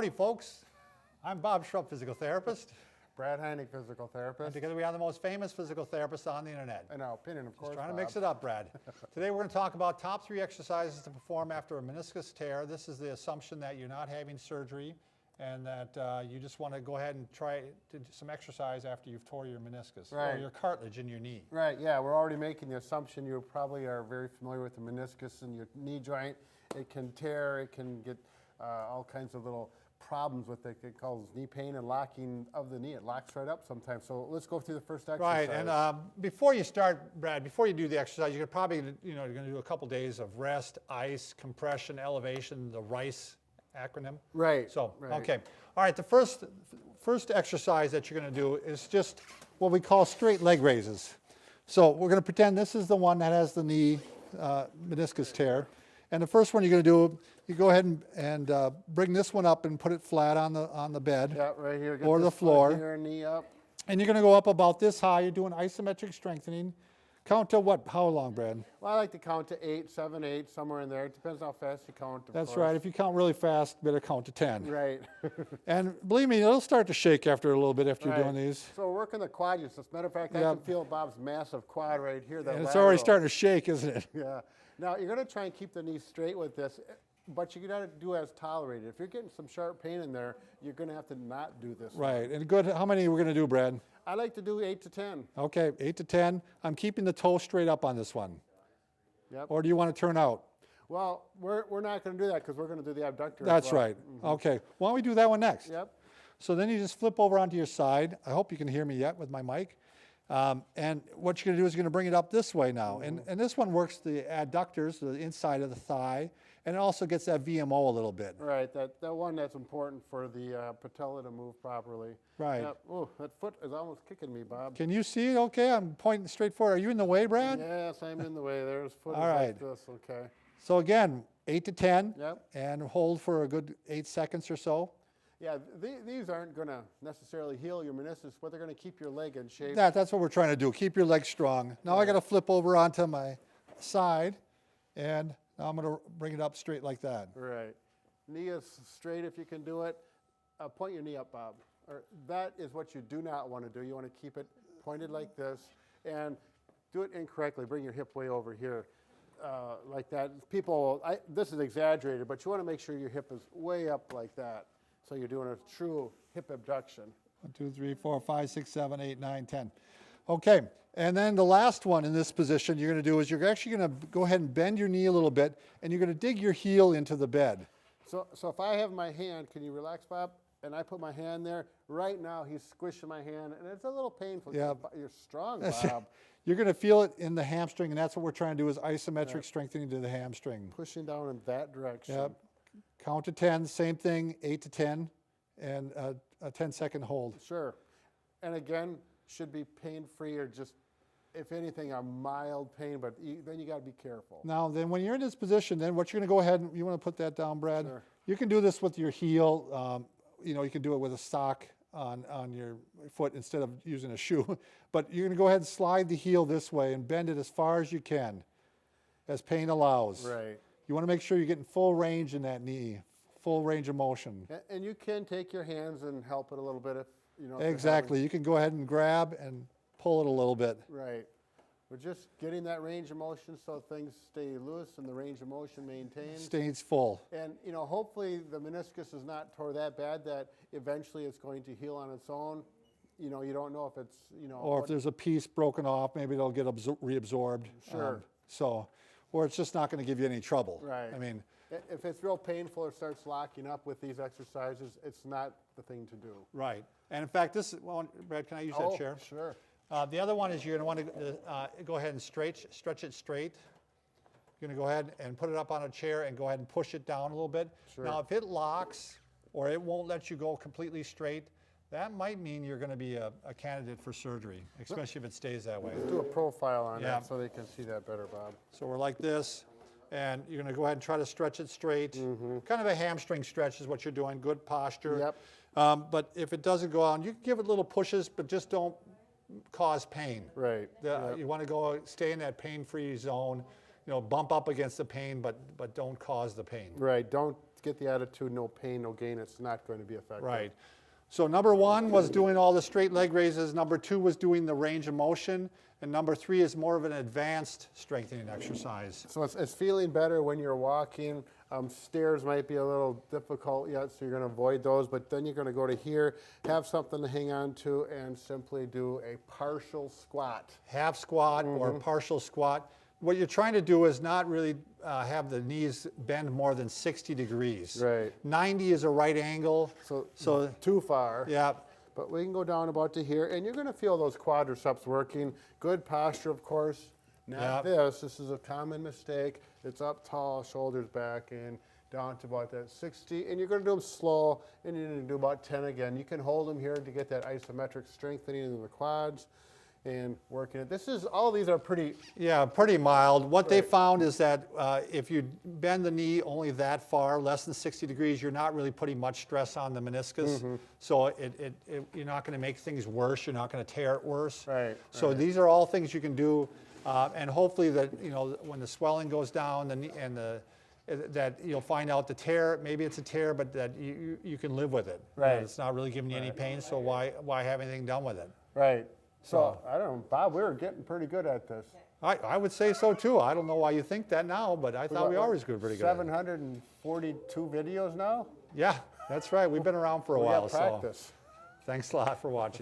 Howdy, folks. I'm Bob Schrupp, physical therapist. Brad Heineck, physical And therapist. together we are the most famous physical therapists on the internet. In our opinion, of course. Just trying to Bob. mix it up, Brad. Today we're going to talk about top 3 exercises to perform after a meniscus tear. This is the assumption that you're not having surgery and that you just want to go ahead and try to do some exercise after you've tore your meniscus or your cartilage in your knee. Right, yeah, we're already making the assumption you probably are very familiar with the meniscus in your knee joint. It can tear, it can get all kinds of little problems with it. It causes knee pain and locking of the knee. It locks right up sometimes. So let's go through the first exercise. Right, and before you start, Brad, before you do the exercise, you're probably, you're going to do a couple days of rest, ice, compression, elevation, the RICE acronym. Right. So, right. okay. All right, the first exercise that you're going to do is just what we call straight leg raises. So we're going to pretend this is the one that has the knee meniscus tear. And the first one you're going to do, you go ahead and bring this one up and put it flat on the bed. Yeah, right here. Get or the this floor. foot here, knee up. And you're going to go up about this high. You're doing isometric strengthening. Count to what? How long, Brad? Well, I like to count to 8, 7, 8, somewhere in there. It depends how fast you count. That's right. If you count really fast, better count to 10. Right. And believe me, it'll start to shake after a little bit after you're doing these. So we're working the quadriceps. As a matter of fact, I can feel Bob's massive quad right here. And it's already starting to shake, isn't it? Yeah. Now, you're going to try and keep the knee straight with this, but you got to do as tolerated. If you're getting some sharp pain in there, you're going to have to not do this. Right. And good. How many we're going to do, Brad? I like to do 8 to 10. Okay, 8 to 10. I'm keeping the toe straight up on this one. Yep. Or do you want to turn out? Well, we're not going to do that because we're going to do the abductor. That's as well. right. Okay. Why don't we do that one next? Yep. So then you just flip over onto your side. I hope you can hear me yet with my mic. And what you're going to do is you're going to bring it up this way now. And this one works the adductors, the inside of the thigh, and it also gets that VMO a little bit. Right, that one that's important for the patella to move properly. Right. Yep. Oh, that foot is almost kicking me, Bob. Can you see it okay? I'm pointing straight forward. Are you in the way, Brad? Yes, I'm in the way. There's foot All is right. like this, okay. So again, 8 to 10, Yep. and hold for a good 8 seconds or so. Yeah, these aren't going to necessarily heal your meniscus, but they're going to keep your leg in shape. That's what we're trying to do. Keep your legs strong. Now I got to flip over onto my side, and now I'm going to bring it up straight like that. Right. Knee is straight if you can do it. Point your knee up, Bob. That is what you do not want to do. You want to keep it pointed like this, and do it incorrectly. Bring your hip way over here. Like that. This is exaggerated, but you want to make sure your hip is way up like that. So you're doing a true hip abduction. 1, 2, 3, 4, 5, 6, 7, 8, 9, 10. Okay, and then the last one in this position you're going to do is you're actually going to go ahead and bend your knee a little bit, and you're going to dig your heel into the bed. So if I have my hand, can you relax, Bob? And I put my hand there. Right now he's squishing my hand, and it's a little painful. Yeah. You're strong, Bob. You're going to feel it in the hamstring, and that's what we're trying to do is isometric strengthening to the hamstring. Pushing down in that direction. Yep. Count to 10, same thing, 8 to 10, and a 10-second hold. Sure. And again, should be pain-free or just, if anything, a mild pain, but then you got to be careful. Now, then when you're in this position, then what you're going to go ahead and, you want to put that down, Brad? Sure. You can do this with your heel. You can do it with a sock on your foot instead of using a shoe. But you're going to go ahead and slide the heel this way and bend it as far as you can, as pain allows. Right. You want to make sure you're getting full range in that knee, full range of motion. And you can take your hands and help it a little bit if, you know. Exactly. You can go ahead and grab and pull it a little bit. Right. We're just getting that range of motion so things stay loose and the range of motion maintained. Stays full. And, hopefully the meniscus is not tore that bad that eventually it's going to heal on its own. You don't know if it's, Or if there's a piece broken off, maybe it'll get reabsorbed. Sure. Or it's just not going to give you any trouble. Right. I mean, if it's real painful or starts locking up with these exercises, it's not the thing to do. right. And in fact, Brad, can I use that chair? Sure. The other one is you're going to want to go ahead and stretch it straight. You're going to go ahead and put it up on a chair and go ahead and push it down a little bit. Sure. Now, if it locks or it won't let you go completely straight, that might mean you're going to be a candidate for surgery, especially if it stays that way. Let's do a profile on Yeah. that so they can see that better, Bob. So we're like this, and you're going to go ahead and try to stretch it straight. Kind of a hamstring stretch is what you're doing, good posture. Yep. But if it doesn't go on, you can give it little pushes, but just don't cause pain. Right. You want to stay in that pain-free zone. Bump up against the pain, but don't cause the pain. Right. Don't get the attitude, no pain, no gain, it's not going to be effective. Right. So number 1 was doing all the straight leg raises. Number 2 was doing the range of motion. And number 3 is more of an advanced strengthening exercise. So it's feeling better when you're walking. Stairs might be a little difficult yet, so you're going to avoid those. But then you're going to go to here, have something to hang on to, and simply do a partial squat. Half squat or partial squat. What you're trying to do is not really have the knees bend more than 60 degrees. Right. 90 is a right angle. So too far. Yeah. But we can go down about to here, and you're going to feel those quadriceps working. Good posture, of course. Not this. This is a common mistake. It's up tall, shoulders back, and down to about that 60. And you're going to do them slow, and you're going to do about 10 again. You can hold them here to get that isometric strengthening in the quads and working it. All these are pretty. Yeah, pretty mild. What they found is that if you bend the knee only that far, less than 60 degrees, you're not really putting much stress on the meniscus. So you're not going to make things worse. You're not going to tear it worse. Right. So these are all things you can do, and hopefully that when the swelling goes down that you'll find out the tear. Maybe it's a tear, but that you can live with it. Right. It's not really giving you any pain. So why have anything done with it? Right. So, I don't know, Bob, we were getting pretty good at this. I would say so too. I don't know why you think that now, but I thought we always did pretty good. 742 videos now? Yeah, that's right. We've been around for a We while. got practice. So thanks a lot for watching.